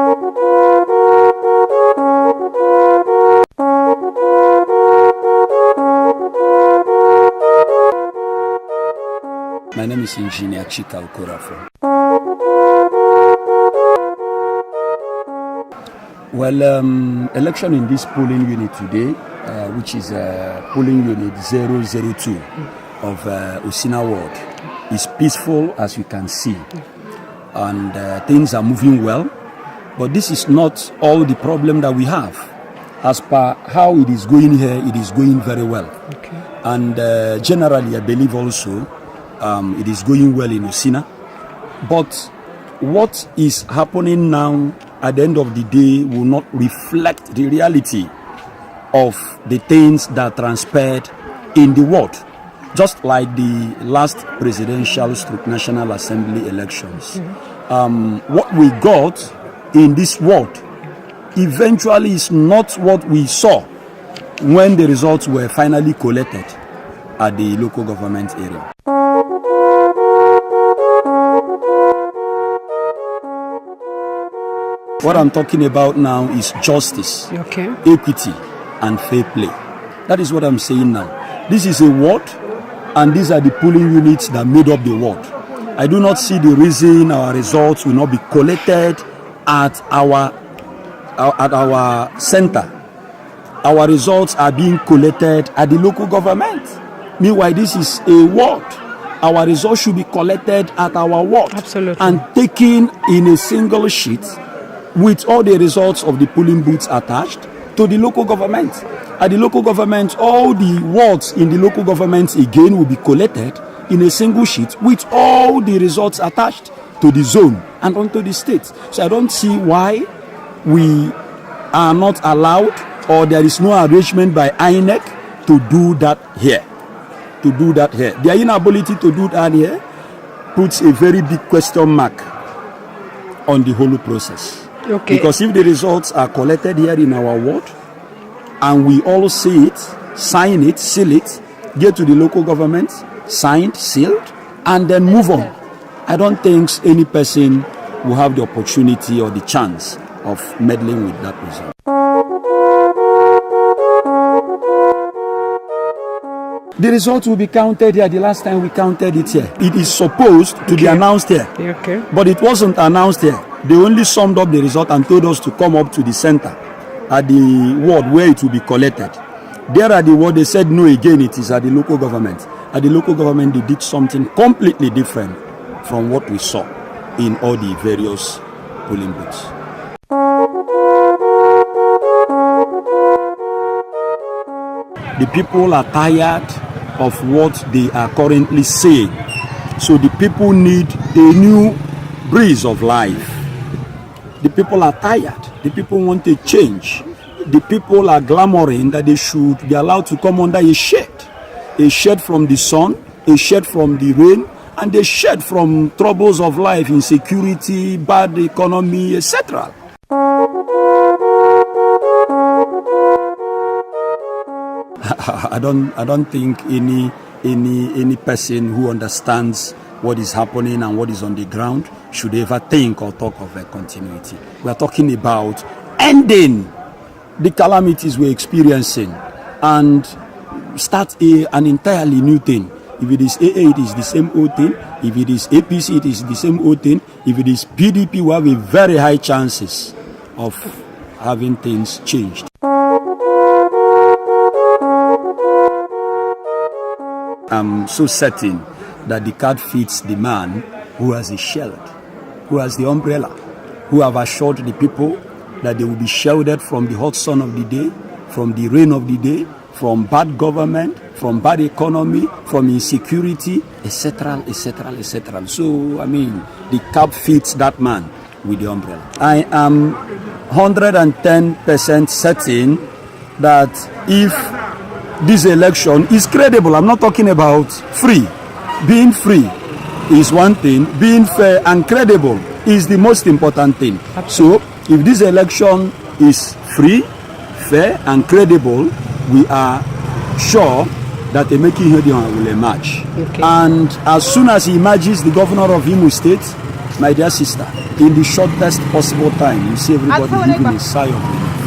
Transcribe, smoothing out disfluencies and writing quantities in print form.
My name is Engineer Chika Okorafo. Well, election in this polling unit today, which is polling unit 002 of Osina Ward, is peaceful as you can see. And things are moving well. But this is not all the problem that we have. As per how it is going here, it is going very well. Okay. And generally, I believe also, it is going well in Osina. But what is happening now at the end of the day will not reflect the reality of the things that transpired in the world. Just like the last presidential / National Assembly elections. What we got in this world eventually is not what we saw when the results were finally collected at the local government area. What I'm talking about now is justice, Okay. equity, and fair play. That is what I'm saying now. This is a ward, and these are the polling units that made up the ward. I do not see the reason our results will not be collected at our center. Our results are being collected at the local government. Meanwhile, this is a ward. Our results should be collected at our ward. Absolutely. And taken in a single sheet with all the results of the polling booths attached to the local government. At the local government, all the wards in the local government again will be collected in a single sheet with all the results attached to the zone and onto the state. So I don't see why we are not allowed, or there is no arrangement by INEC to do that here. Their inability to do that here puts a very big question mark on the whole process. Okay. Because if the results are collected here in our ward and we all see it, sign it, seal it, get to the local government, signed, sealed, and then move on, I don't think any person will have the opportunity or the chance of meddling with that result. The result will be counted here. The last time we counted it here, it is supposed to be announced here, Okay. but it wasn't announced here. They only summed up the result and told us to come up to the center at the ward where it will be collected. There at the ward, they said no again, it is at the local government. At the local government, they did something completely different from what we saw in all the various polling booths. The people are tired of what they are currently saying. So the people need a new breeze of life. The people are tired. The people want a change. The people are clamoring that they should be allowed to come under a shade from the sun, a shade from the rain, and a shade from troubles of life, insecurity, bad economy, etc. I don't think any person who understands what is happening and what is on the ground should ever think or talk of a continuity. We are talking about ending the calamities we're experiencing and start an entirely new thing. If it is AA, it is the same old thing. If it is APC, it is the same old thing. If it is PDP, we have a very high chances of having things changed. I'm so certain that the card fits the man who has a shield, who has the umbrella, who have assured the people that they will be shielded from the hot sun of the day, from the rain of the day, from bad government, from bad economy, from insecurity, etc., etc., etc. So, I mean, the cap fits that man with the umbrella. I am 110% certain that if this election is credible, I'm not talking about free. Being free is one thing. Being fair and credible is the most important thing. So, if this election is free, fair, and credible, we are sure that Emeki Ihedioha will emerge. Okay. And as soon as he emerges, the governor of Imo State My dear sister, in the shortest possible time, you see everybody giving a sigh of relief.